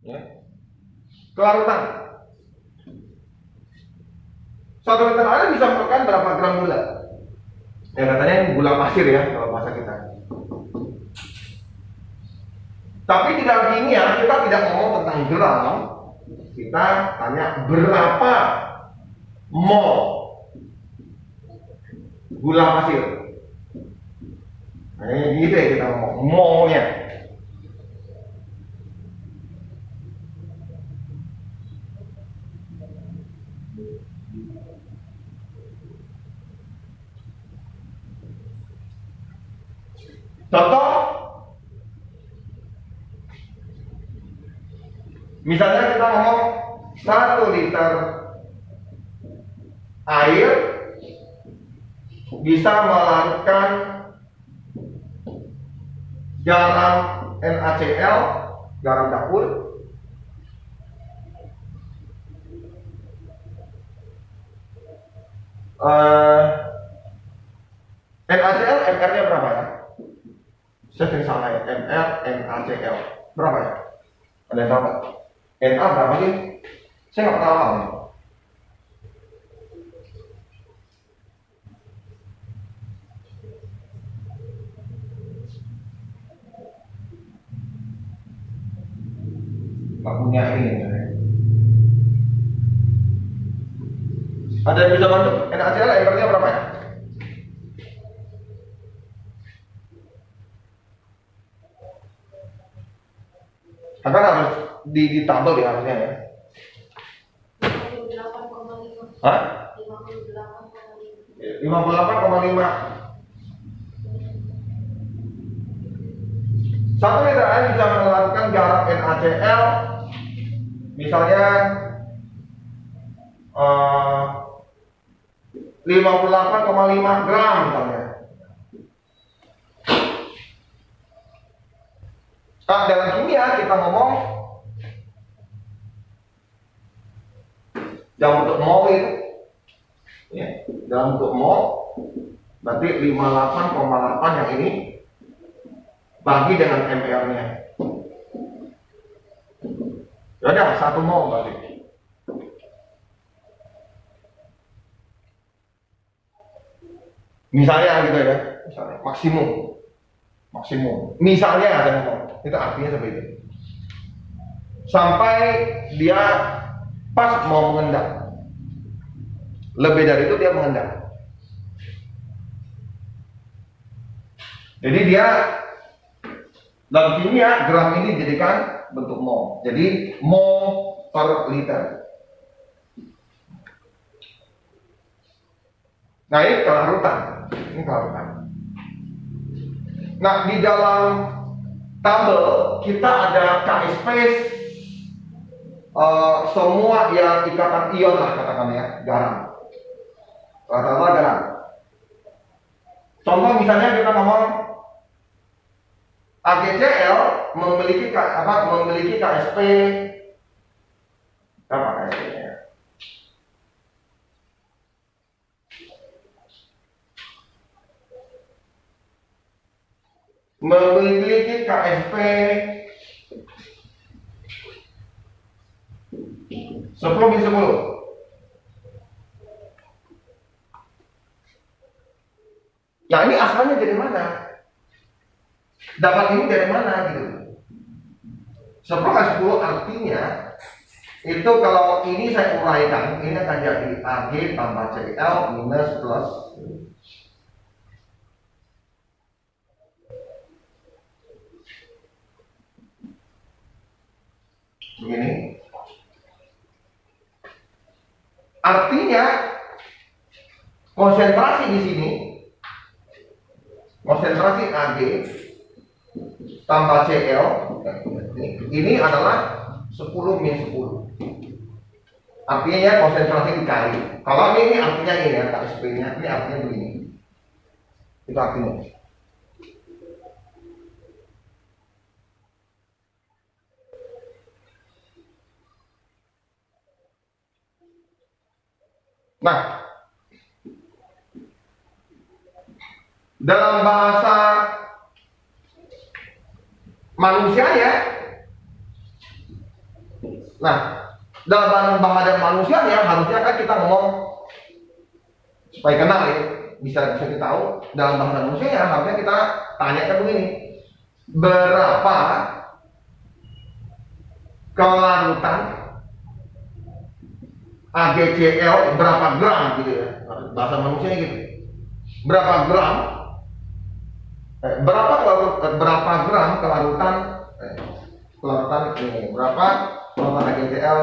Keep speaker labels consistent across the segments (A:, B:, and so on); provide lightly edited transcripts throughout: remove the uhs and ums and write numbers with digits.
A: Ya. Kelarutan. 1 liter air bisa makan berapa gram gula? Ya katanya gula pasir ya kalau bahasa kita. Tapi di dalam ini ya kita tidak ngomong tentang gram, kita tanya berapa mol gula pasir. Nah, gitu ya kita ngomong molnya. Contoh, misalnya kita ngomong 1 liter air bisa melarutkan garam NaCl, garam dapur, NaCl MR-nya berapa ya? Saya sering salah ya, MR, NaCl berapa ya? Ada yang tahu nggak? Na berapa sih? Saya nggak pernah tahu. Nggak punya ini ya. Ada yang bisa bantu? NaCl MR-nya berapa ya? Kan harus di tabel ya harusnya ya. 58,5. Hah? 58,5. 1 liter air bisa melarutkan garam NaCl misalnya 58,5 gram misalnya. Nah, dalam kimia kita ngomong dalam bentuk mol itu ya, dalam bentuk mol berarti 58,8 yang ini bagi dengan MR-nya. Ya udah 1 mol berarti. Misalnya gitu ya, misalnya maksimum. Misalnya saya ngomong, itu artinya seperti itu. Sampai dia pas mau mengendap. Lebih dari itu dia mengendap. Jadi dia dalam kimia gram ini dijadikan bentuk mol. Jadi mol per liter. Nah ini kelarutan. Nah di dalam tabel kita ada KSP semua yang ikatan ion lah katakan ya, garam. Rata-rata garam. Contoh misalnya kita ngomong AgCl memiliki KSP apa KSP-nya? Memiliki KSP 10/10. Nah ini asalnya dari mana? Dapat ini dari mana gitu? 10/10 artinya itu kalau ini saya uraikan, ini akan jadi Ag tambah Cl minus plus begini. Artinya konsentrasi di sini, konsentrasi Ag tambah Cl ini adalah 10/10. Artinya ya konsentrasi dikali. Kalau ini artinya ini ya KSP-nya, ini artinya begini. Itu artinya. Nah, dalam bahasa manusia ya, Nah, dalam bahasa manusia ya harusnya kan kita ngomong supaya kenal ya, bisa kita tahu dalam bahasa manusia ya harusnya kita tanyakan begini, berapa kelarutan AgCl berapa gram gitu ya, bahasa manusia gitu, berapa gram berapa gram kelarutan ini, berapa kelarutan AgCl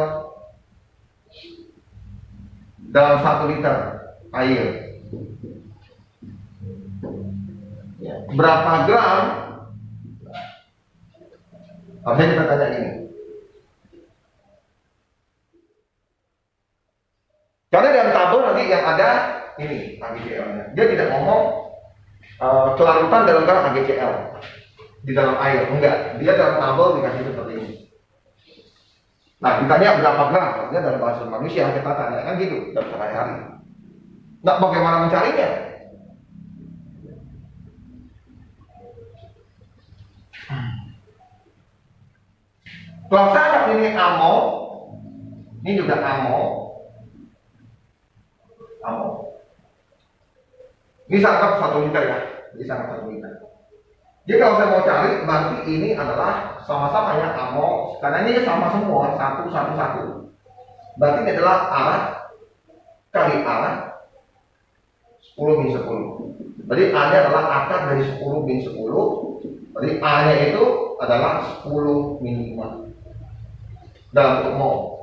A: dalam 1 liter air, ya, berapa gram, harusnya kita tanya ini. Karena dalam tabel nanti yang ada ini AgCl-nya, dia tidak ngomong kelarutan dalam gram AgCl di dalam air, enggak, dia dalam tabel dikasih seperti ini. Nah, ditanya berapa gram, artinya dalam bahasa manusia kita tanyakan gitu dalam sehari-hari. Nah, bagaimana mencarinya? Kalau saya anggap ini amo, ini juga amo. Ini saya anggap 1 liter ya, ini saya anggap 1 liter. Jadi kalau saya mau cari, berarti ini adalah sama-sama ya amo, karena ini sama semua, 1. Berarti ini adalah A kali A 10 min 10. Jadi A nya adalah akar dari 10 min 10. Jadi A nya itu adalah 10 min 5 dalam bentuk mol.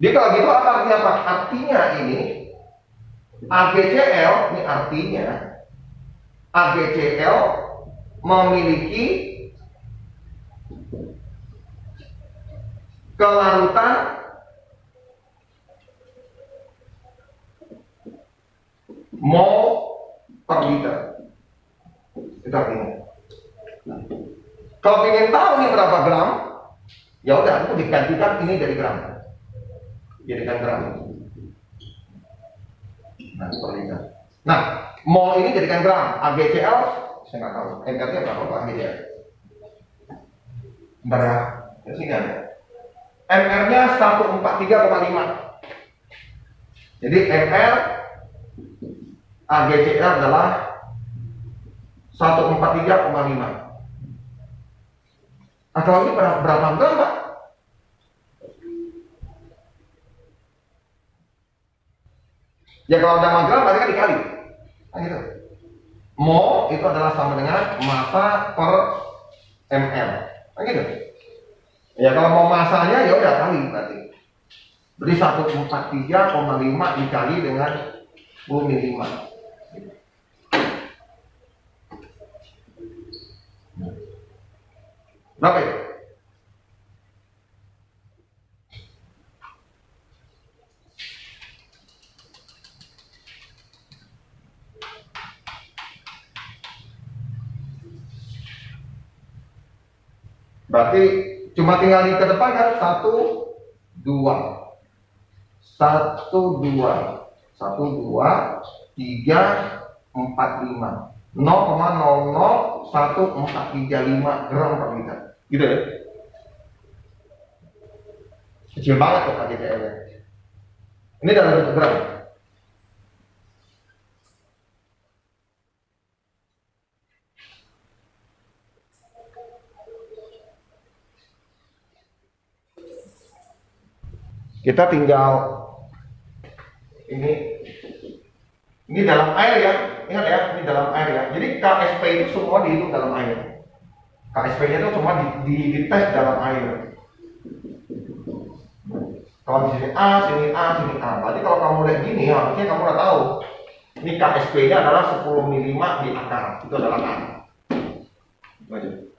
A: Jadi kalau gitu apa artinya apa? Artinya ini AgCl, ini artinya AgCl memiliki kelarutan mol per liter. Itu artinya. Nah, kalau ingin tahu ini berapa gram, ya udah itu digantikan ini dari gram, jadikan gram. Nah, per liter. Nah, mol ini jadikan gram. AgCl saya nggak tahu. NKT berapa Pak AgCl? Bentar ya. Ya sini ada. MR-nya 143,5. Jadi MR AgCl adalah 143,5. Nah, kalau ini berapa gram Pak? Ya kalau ada gram berarti kan dikali. Nah gitu. Mol itu adalah sama dengan massa per ml. Nah gitu. Ya kalau mau massanya ya udah kali berarti. Berarti 143,5 dikali dengan 10 min 5. Berapa itu? Berarti cuma tinggal di ke depan kan 1, 2, 1, 2, 3, 4, 5, 0,001435 gram per liter. Gitu ya? Kecil banget tuh AgCl-nya. Ini dalam bentuk gram. Kita tinggal ini dalam air ya, ingat ya, ini dalam air ya. Jadi KSP itu semua dihitung dalam air. KSP-nya itu cuma dites dalam air. Kalau di sini A, sini A, sini A. Berarti kalau kamu lihat gini, harusnya kamu udah tahu. Ini KSP-nya adalah 10 min 5 di akar. Itu adalah A. Lanjut.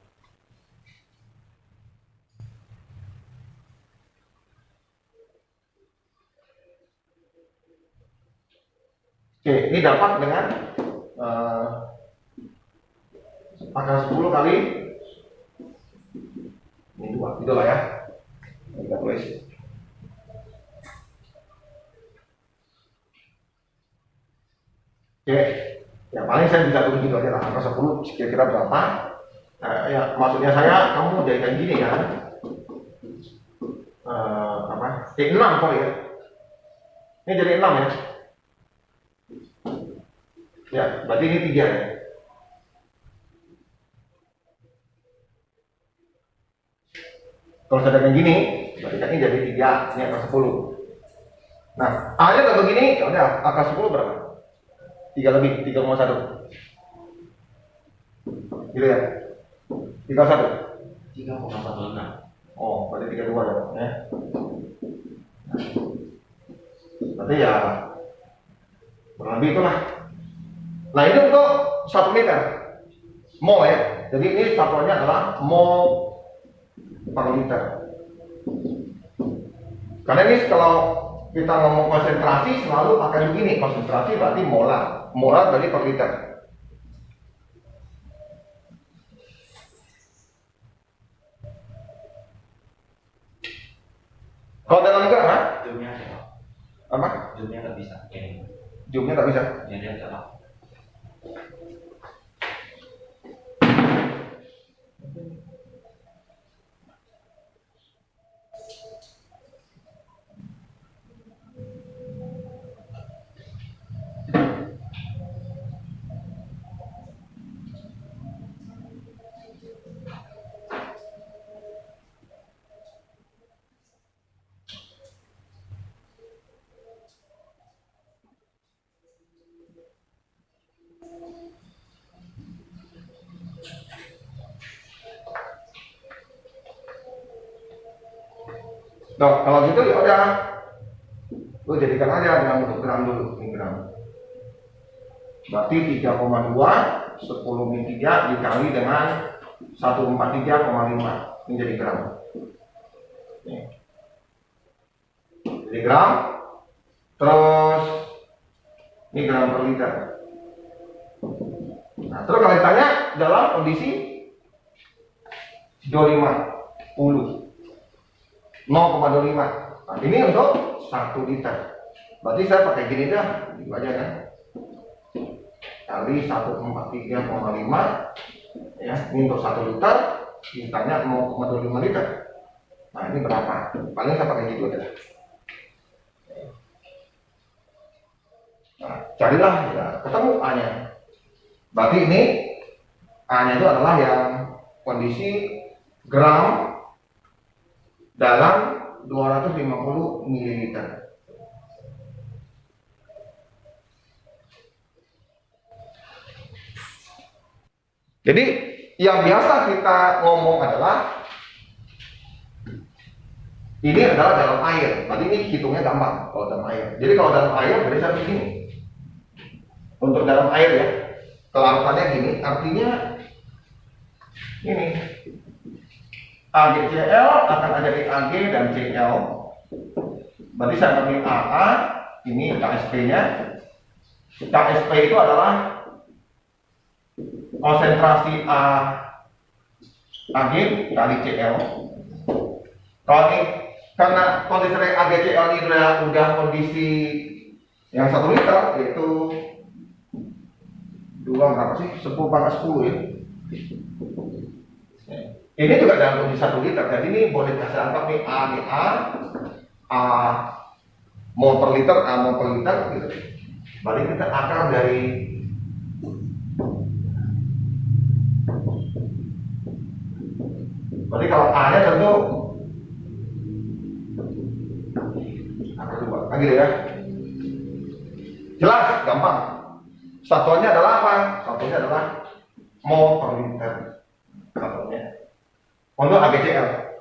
A: Oke, ini dapat dengan akar 10 kali ini 2, gitu lah ya. Kita tulis. Oke, ya paling saya bisa tulis gitu aja lah, angka 10 kira-kira berapa. Ya, maksudnya saya kamu jadikan gini kan, apa? 6 sorry ya. Ini jadi 6 ya. Ya, berarti ini 3 ya. Kalau saya jadikan gini, berarti kan ini jadi 3, ini akar 10. Nah, A-nya udah begini, ya udah akar 10 berapa? 3 lebih, 3,1. Gitu ya. 31.
B: 3,16.
A: Oh, berarti 32 dong ya. Berarti ya kurang lebih itulah. Nah, itu untuk 1 liter mol ya. Jadi ini satuannya adalah mol per liter. Karena ini kalau kita ngomong konsentrasi selalu akan begini, konsentrasi berarti molar, molar berarti per liter. Kalau dalam gram,
B: Zoomnya ada.
A: apa?
B: Zoomnya nggak bisa. Ini.
A: Zoomnya tak bisa.
B: Ini dia coba.
A: Nah, kalau gitu ya udah, lu jadikan aja dengan bentuk gram dulu, ini gram. Berarti 3,2 10 min 3 dikali dengan 143,5, ini jadi gram. Nih. Jadi gram, terus ini gram per liter. Nah, terus kalau ditanya dalam kondisi 250 0,25. Nah, ini untuk 1 liter. Berarti saya pakai gini dah, gitu aja kan. Kali 143,5 ya, ini untuk 1 liter, ditanya 0,25 liter. Nah, ini berapa? Paling saya pakai gitu aja. Nah, carilah ya, ketemu A-nya. Berarti ini A-nya itu adalah yang kondisi gram dalam 250 ml. Jadi yang biasa kita ngomong adalah ini adalah dalam air. Berarti ini hitungnya gampang kalau dalam air. Jadi kalau dalam air berarti saya begini. Untuk dalam air ya, kelarutannya gini, artinya ini AgCl akan ada di Ag dan Cl. Berarti saya ambil AA, ini KSP-nya. KSP itu adalah konsentrasi Ag kali Cl. Kalau ini karena kondisi AgCl ini udah kondisi yang 1 liter, yaitu 2 berapa sih? 10 pangkat 10 ya. Ini juga dalam kondisi 1 liter. Jadi ini boleh kasih anggap nih A mol per liter, A mol per liter gitu. Berarti kita akar dari berarti kalau A nya tentu akar 2 kan gitu ya. Jelas, gampang. Satuannya adalah apa? Satuannya adalah mol per liter. Satuannya untuk AgCl.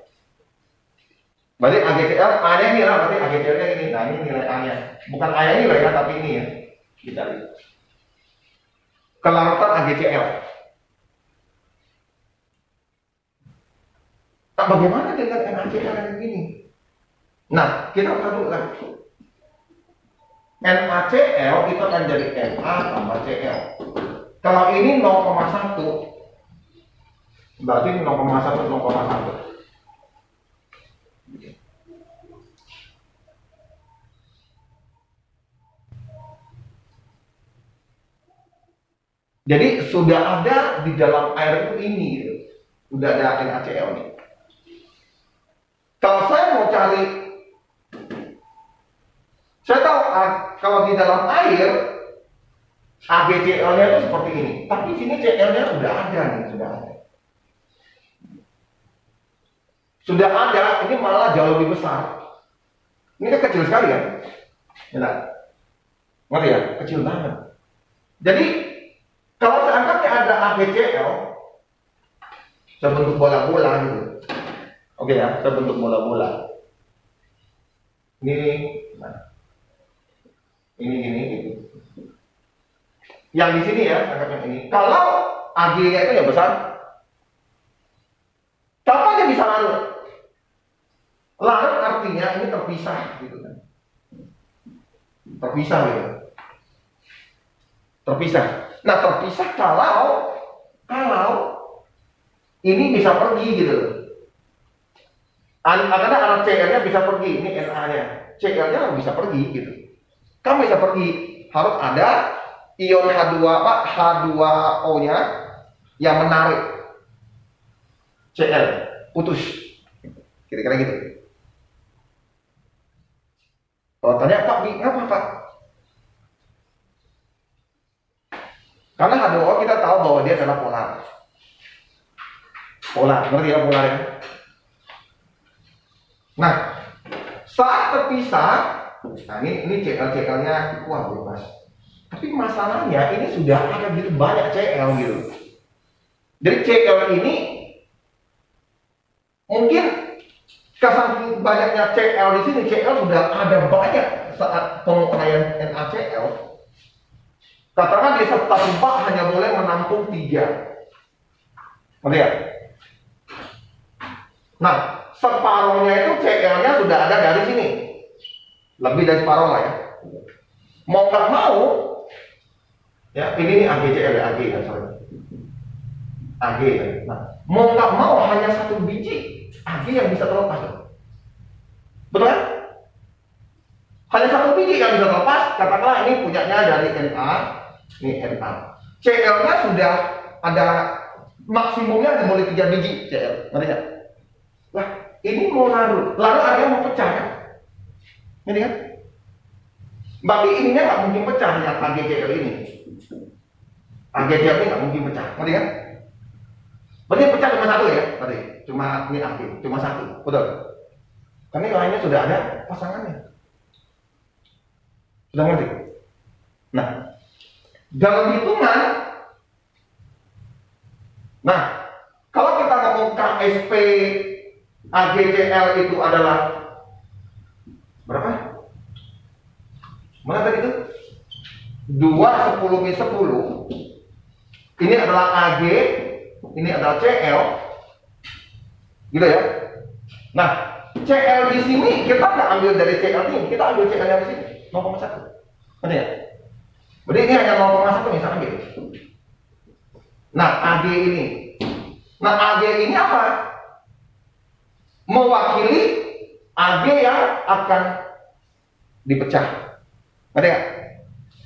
A: Berarti AgCl, A-nya ini lah, berarti AgCl-nya ini. Nah, ini nilai A-nya. Bukan A-nya ini loh ya, tapi ini ya. Kita lihat. Kelarutan AgCl. Nah, bagaimana dengan NaCl yang ini? Nah, kita lihat dulu kan. NaCl itu akan jadi Na tambah Cl. Kalau ini 0,1, berarti 0,1 0,1. Jadi sudah ada di dalam air itu ini gitu. udah ada NaCl nih. Kalau saya mau cari, saya tahu kalau di dalam air AgCl-nya itu seperti ini, tapi di sini Cl-nya sudah ada nih, sudah ada, ini malah jauh lebih besar. Ini kan kecil sekali kan? Ya, ngerti ya? Kecil banget. Jadi kalau seandainya ada AgCl, saya bentuk bola-bola gitu. Oke ya, saya bentuk bola-bola. Ini gitu. Yang di sini ya, anggap yang ini. Kalau Ag-nya itu yang besar, kapan dia bisa larut? Larut artinya ini terpisah gitu kan. Terpisah gitu. Terpisah. Nah, terpisah kalau ini bisa pergi gitu. Karena anak CL-nya bisa pergi, ini Na-nya. CL-nya harus bisa pergi gitu. Kan bisa pergi, harus ada ion H2O-nya yang menarik Cl, putus. Kira-kira gitu. Kalau tanya, Pak, kenapa Pak? Karena H2O kita tahu bahwa dia adalah polar. Polar, ngerti ya polar ya? Nah, saat terpisah, nah ini CL-nya kuat bebas. Tapi masalahnya ini sudah ada gitu banyak CL gitu. Jadi CL ini mungkin saking banyaknya CL di sini, CL sudah ada banyak saat penguraian NaCl. Katakan di satu tempat hanya boleh menampung 3. Ngerti ya? Nah, separuhnya itu CL-nya sudah ada dari sini. Lebih dari separuh lah ya. Mau nggak mau, ya ini nih AgCl ya, Ag kan sorry. Ag kan. Nah, mau nggak mau hanya 1 biji Ag yang bisa terlepas. Betul kan? Hanya 1 biji yang bisa terlepas. Katakanlah ini punyanya dari Na, ini Na. CL-nya sudah ada maksimumnya hanya boleh 3 biji CL. Ngerti nggak? Lah, ini mau larut artinya mau pecah kan? Ini kan? Berarti ininya nggak mungkin pecah yang AgCl ini. AgCl ini nggak mungkin pecah, ngerti kan? Berarti pecah cuma 1 ya? Berarti cuma ini Ag, cuma 1, betul? Karena yang lainnya sudah ada pasangannya. Sudah ngerti? Nah, dalam hitungan, nah kalau kita ngomong KSP AgCl itu adalah berapa? Mana tadi itu? 2 10 Ini adalah Ag, ini adalah Cl. Gitu ya. Nah, Cl di sini kita nggak ambil dari Cl ini, kita ambil Cl yang di sini 0,1. Ngerti ya? Berarti ini hanya 0,1 nih, saya ambil. Nah, Ag ini. Nah, Ag ini apa? Mewakili Ag yang akan dipecah. Ngerti ya?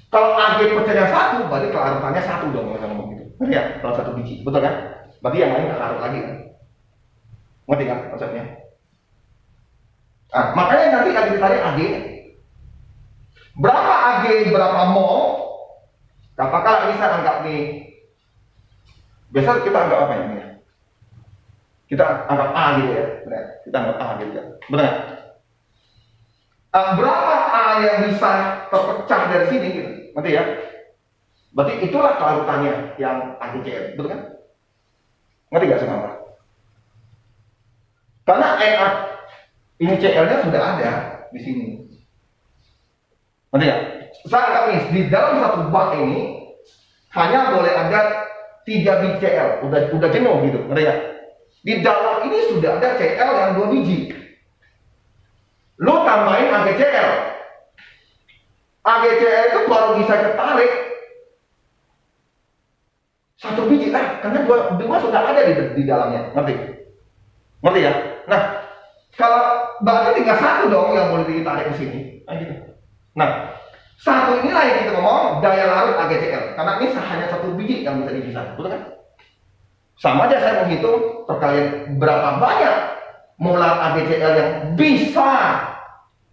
A: Kalau Ag pecahnya 1, berarti kelarutannya 1 dong, kita ngomong gitu. Ngerti ya? Kalau 1 biji, betul kan? Berarti yang lain nggak larut lagi kan? Ngerti kan konsepnya? Nah, makanya nanti akan ditarik Ag. Berapa Ag, berapa mol? Katakanlah ini saya anggap nih. Biasa kita anggap apa ini? Kita anggap A gitu ya. Benar. Kita anggap A gitu ya. Benar. Berapa A yang bisa terpecah dari sini gitu? Nanti ya. Berarti itulah kelarutannya yang AgCl, betul kan? Ngerti nggak sama? Karena Na ini Cl-nya sudah ada di sini. Ngerti ya? Saya anggap nih di dalam satu bak ini hanya boleh ada 3 biji Cl. Udah jenuh gitu, ngerti ya? Di dalam ini sudah ada Cl yang 2 biji. Lu tambahin AgCl. AgCl itu baru bisa ketarik 1 biji karena dua sudah ada di dalamnya, ngerti ya? Nah, kalau berarti tinggal 1 dong yang boleh ditarik ke sini, gitu. Nah, 1 inilah yang kita ngomong daya larut AgCl, karena ini hanya 1 biji yang bisa dipisah, betul kan? Sama aja saya menghitung terkait berapa banyak molar AgCl yang bisa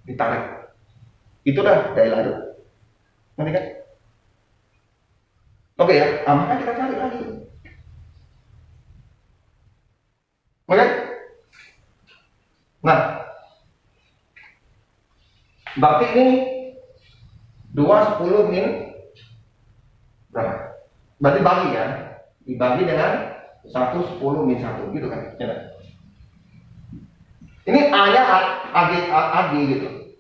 A: ditarik. Itu dah daya larut. Nanti kan? Oke ya, maka kita cari lagi. Oke? Nah, berarti ini 2 10 min berapa? Berarti bagi ya, dibagi dengan 1 10 min 1 gitu kan? Ya. Ini A-nya AG gitu.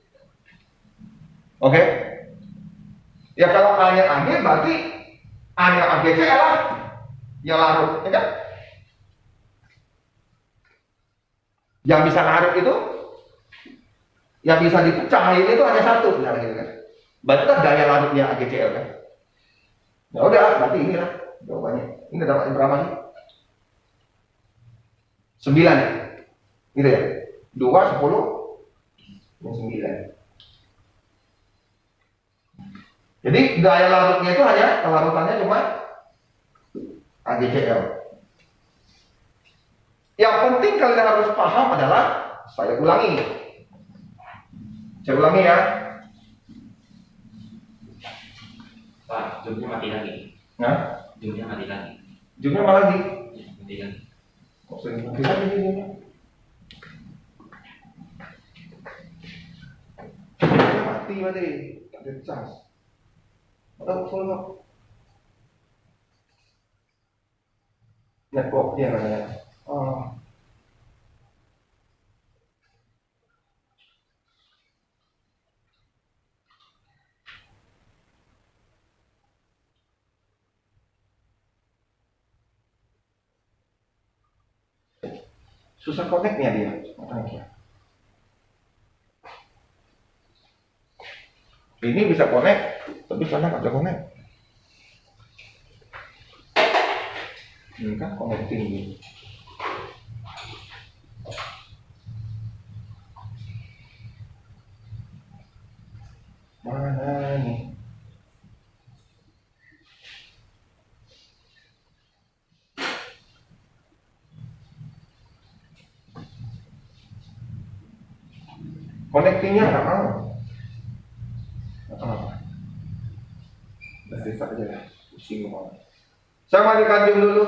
A: Oke? Ya kalau A-nya AG berarti A-nya AgCl lah yang larut, ya kan? Yang bisa larut itu, yang bisa dipecahin itu hanya satu, misalnya gitu kan? Berarti kan daya larutnya AgCl kan? Ya udah, berarti inilah jawabannya. Ini dapat berapa sih? 9 ya? Gitu ya? 2 10 dan 9. Jadi daya larutnya itu hanya kelarutannya cuma AgCl. Yang penting kalian harus paham adalah, saya ulangi ya.
B: Pak, zoomnya mati lagi.
A: Nah,
B: Zoomnya mati lagi.
A: zoomnya malah di
B: Mati lagi.
A: kok sering mati lagi nih zoomnya? Mati berarti, tak ada charge. Atau full kok? Network dia namanya. Oh. Susah connect-nya dia. Makanya. Ini bisa connect, tapi sana nggak bisa connect. Ini kan connecting gitu. Mana nih? Connectingnya nggak mau. Dari aja lah, pusing mau. Saya mandi kanjeng dulu.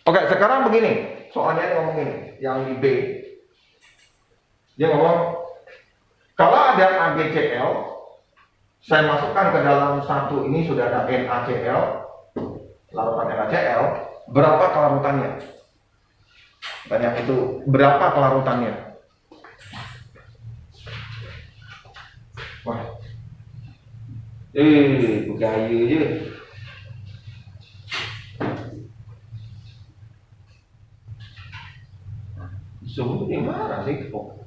A: Oke, sekarang begini. Soalnya dia ngomong ini, yang di B. Dia ngomong, kalau ada AgCl, saya masukkan ke dalam satu ini sudah ada NaCl, larutan NaCl, berapa kelarutannya? Tanya itu, berapa kelarutannya? Wah, begaya aja. Zoom itu gimana sih? Oh,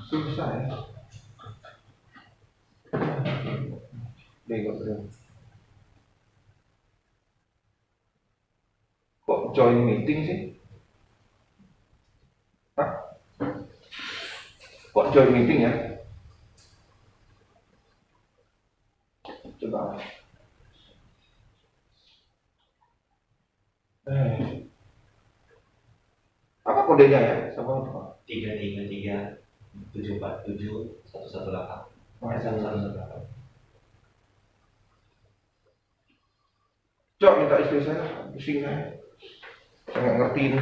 A: susah ya. Bego. Kok join meeting sih? Hah? Kok join meeting ya? Coba. Apa kodenya ya? Sama apa?
B: 333 747 118. 118.
A: Coba minta istri saya, pusing saya. Saya nggak ngerti ini.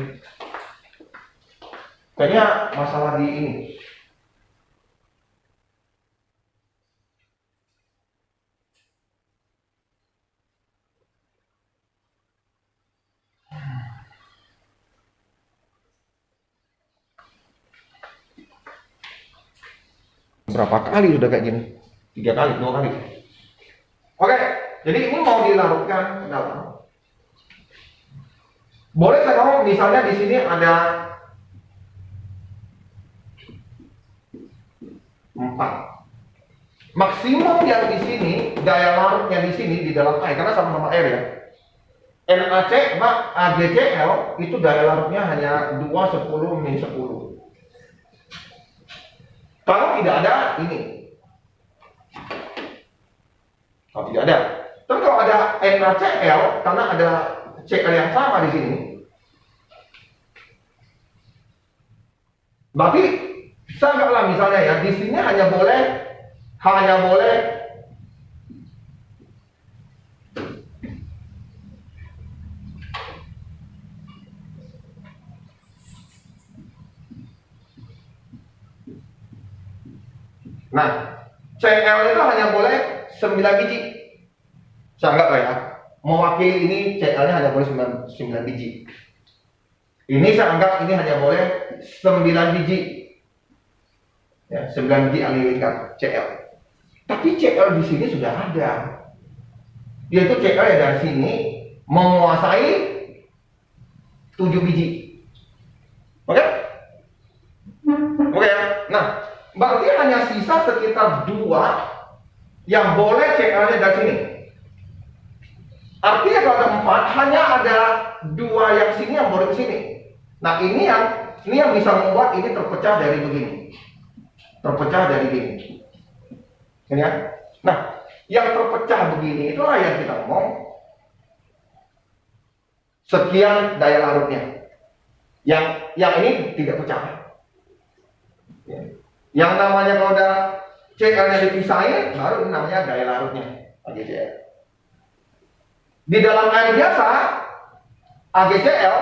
A: Kayaknya masalah di ini. Berapa kali sudah kayak gini? 3 kali, 2 kali. Oke, jadi ini mau dilarutkan ke dalam. Boleh saya ngomong misalnya di sini ada 4. Maksimum yang di sini, daya larutnya di sini di dalam air, karena sama-sama air ya. NaC, AgCl itu daya larutnya hanya 2/10-10. Kalau tidak ada ini, kalau tidak ada. Tapi kalau ada NaCl, karena ada Cl yang sama di sini, berarti bisa nggak lah misalnya ya, di sini hanya boleh nah, Cl itu hanya boleh 9 biji. Saya anggap lah ya, mewakili ini Cl-nya hanya boleh 9 biji. Ini saya anggap ini hanya boleh 9 biji. Ya, 9 biji alilingkar Cl. Tapi Cl di sini sudah ada. Yaitu Cl ya dari sini menguasai 7 biji. Oke? Oke ya. Nah, berarti hanya sisa sekitar 2 yang boleh Cl-nya dari sini. Artinya kalau ada 4, hanya ada 2 yang sini yang boleh ke sini. Nah, ini yang bisa membuat ini terpecah dari begini. Terpecah dari gini. Ini ya. Nah, yang terpecah begini itulah yang kita ngomong sekian daya larutnya. Yang ini tidak pecah. Ya. Yang namanya kalau udah Cl-nya dipisahin, baru ini namanya daya larutnya, AgCl. Di dalam air biasa, AgCl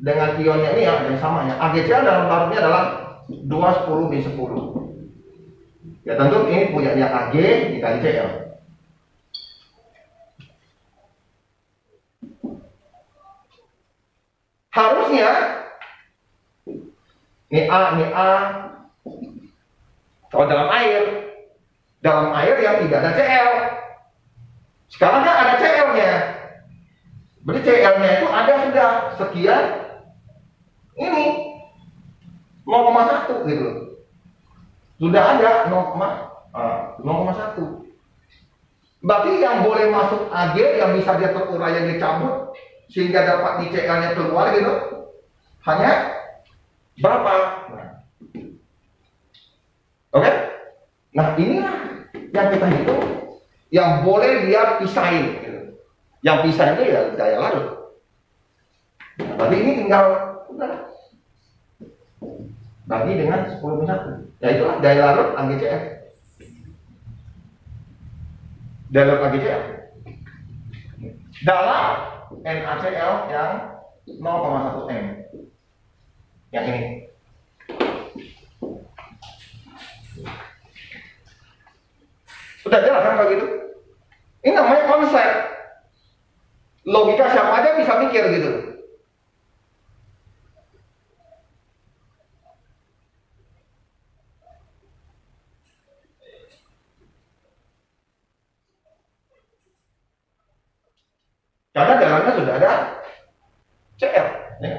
A: dengan ionnya ini ya, yang sama ya. AgCl dalam larutnya adalah 2/10-10. Ya tentu ini punyanya Ag dikali Cl. Harusnya ini A. Kalau dalam air yang tidak ada Cl. Sekarang kan ada Cl-nya. Berarti Cl-nya itu ada sudah sekian ini 0,1 gitu. Sudah ada 0,1. Berarti yang boleh masuk Ag yang bisa dia terurai yang dicabut sehingga dapat di Cl-nya keluar gitu hanya berapa? Oke? Nah, inilah yang kita hitung yang boleh dia pisahin gitu. Yang pisahin itu ya daya larut. Nah, berarti ini tinggal bagi dengan 10/1. Ya itulah daya larut AgCl. Daya larut AgCl dalam NaCl yang 0,1 M. Yang ini. Sudah jelas kan kalau gitu? Ini namanya konsep. Logika siapa aja bisa mikir gitu. Karena dalamnya sudah ada Cl. Ya.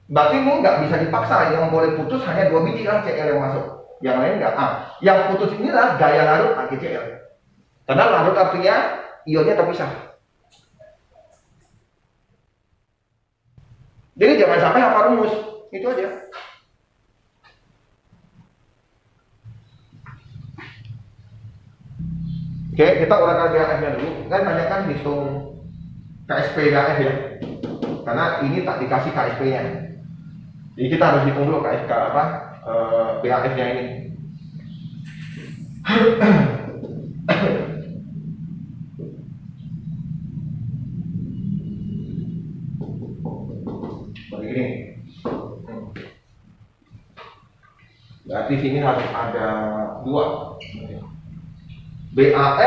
A: Berarti ini nggak bisa dipaksa. Yang boleh putus hanya 2 biji lah Cl yang masuk. Yang lain nggak. Yang putus ini adalah daya larut AgCl. Karena larut artinya ionnya terpisah. Jadi jangan sampai hafal rumus. Itu aja. Oke, kita uraikan BAF-nya dulu. Kan banyak kan hitung KSP BAF ya. Karena ini tak dikasih KSP-nya. Jadi kita harus hitung dulu KSK BAF-nya ini. Begini. Berarti sini harus ada 2. BAF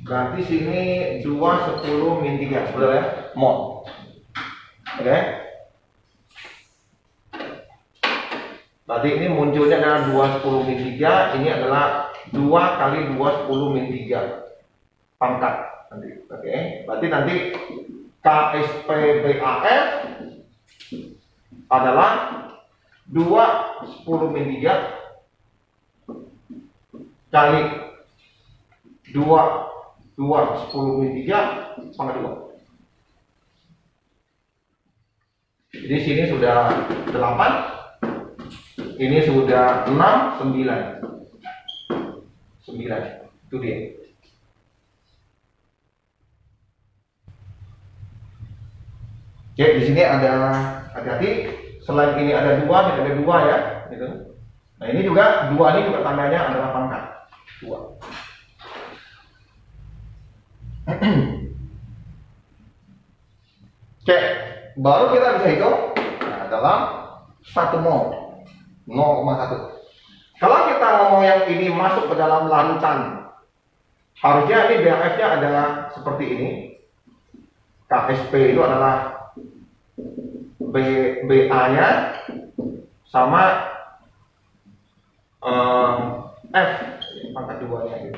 A: berarti sini 2/10-3, betul ya? Mol. Oke. Berarti ini munculnya adalah 2 10 min 3, ini adalah 2 kali 2 10 min 3 pangkat nanti. Oke, berarti nanti KSP BAF adalah 2 10 min 3 kali 2 10 min 3 pangkat 2. Jadi sini sudah 8, ini sudah 6, 9. 9. Itu dia. Oke, di sini ada hati-hati. Selain ini ada 2, ini ada 2 ya, gitu. Nah, ini juga 2 ini juga tandanya adalah pangkat 2. Oke, baru kita bisa hitung dalam 1 mol 0,1. Kalau kita ngomong yang ini masuk ke dalam larutan, harusnya ini BAF-nya adalah seperti ini. KSP itu adalah BA-nya sama F pangkat 2-nya gitu.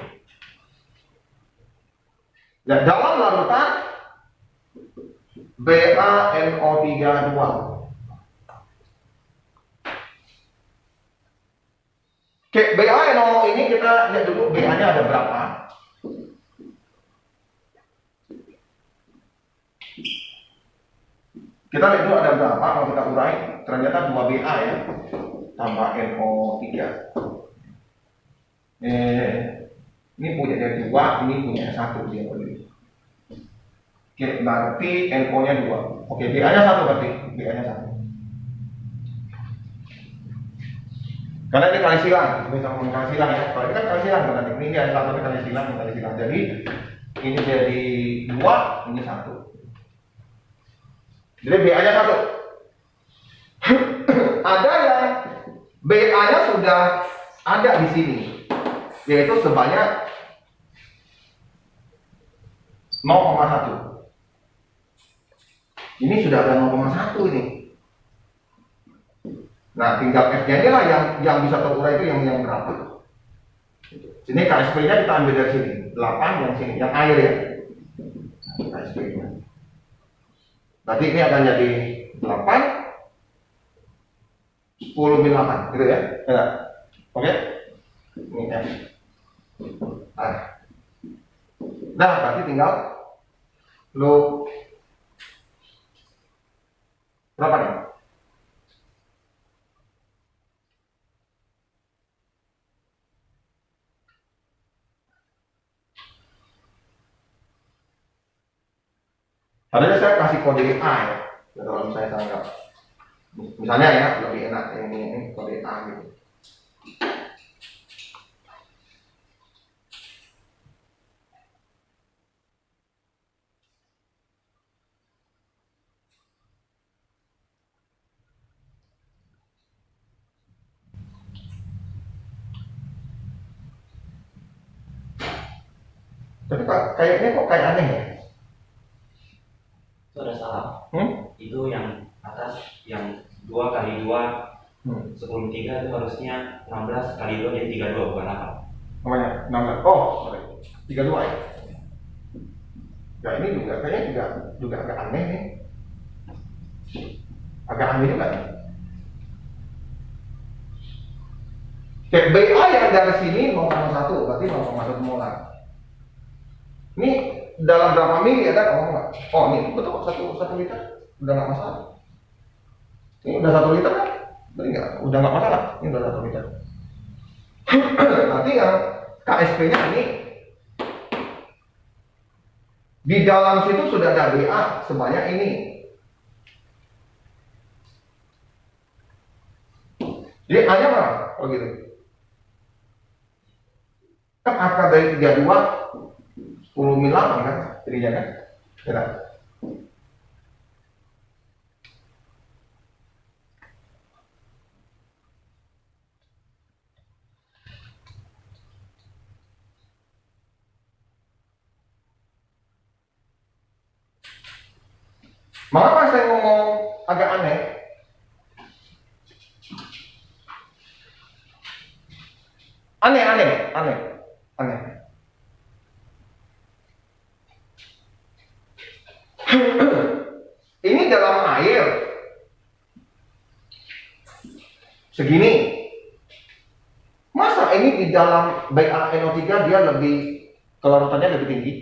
A: Nah, dalam larutan BaNO32. Oke, BaNO ini kita lihat dulu BA-nya ada berapa. Kita lihat dulu ada berapa, kalau kita urai ternyata 2BA ya tambah NO3. Ini punya dia 2, ini punya 1 dia boleh. Oke, berarti NO-nya 2. Oke, BA-nya 1 berarti. BA-nya 1. Karena ini kali silang, bisa ngomong kali silang ya. Kalau ini kan kali silang berarti. Ini yang 1 kali silang, kali silang. Jadi ini jadi 2, ini 1. Jadi BA-nya 1. Ada yang BA-nya sudah ada di sini, yaitu sebanyak 0,1. Ini sudah ada 0,1 ini. Nah, tinggal F-nya ini lah yang bisa terurai itu yang berapa. Sini KSP-nya kita ambil dari sini, 8 yang sini, yang air ya. KSP-nya. Berarti ini akan jadi 8 10 min 8 gitu ya. Ya. Oke. Ini F. Nah, berarti tinggal lo berapa nih? Tadinya saya kasih kode A ya, kalau misalnya saya nggak, misalnya ya lebih enak yang ini kode A gitu. Tapi kayaknya kok kayak aneh ya?
B: Itu ada salah. Itu yang atas yang 2 kali 2 10 3 itu harusnya 16 kali 2 jadi 32 bukan apa?
A: Namanya 16. Oh, sorry. 32 ya. Ya ini juga kayaknya juga agak aneh nih. Agak aneh juga nih. Kayak BA yang dari sini 0,1 berarti 0,1 molar. Ini dalam berapa mili ada ngomong nggak? Oh ini betul 1 liter udah nggak masalah. Ini udah 1 liter kan? Berarti nggak, udah nggak masalah. Ini udah 1 liter. Berarti yang KSP-nya ini di dalam situ sudah ada BA sebanyak ini. Jadi A-nya berapa? Oh gitu. Kan akar dari 32 10 min 8 kan? Jadinya kan? Ya. Mengapa saya ngomong agak aneh? Aneh, aneh, aneh, aneh. Ini dalam air segini. Masa ini di dalam BaNO3 dia lebih kelarutannya lebih tinggi?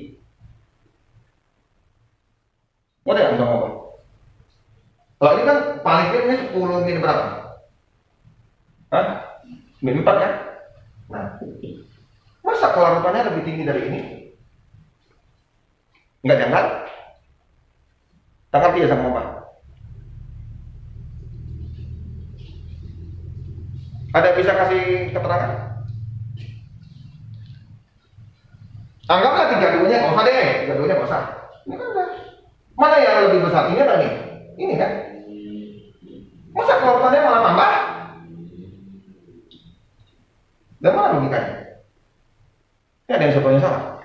A: Mau tidak bisa ngomong? Kalau ini kan paling ini 10 min berapa? Hah? Min 4 ya? Nah, masa kelarutannya lebih tinggi dari ini? Enggak janggal? Tangkap dia sama apa? Ada yang bisa kasih keterangan? Anggaplah 32-nya nggak usah deh, 32-nya nggak usah. Ini kan udah. Mana yang lebih besar? Ini apa nih? Ini kan? Masa kelarutannya malah tambah? Dan mana logikanya? Ini ada yang sebetulnya salah.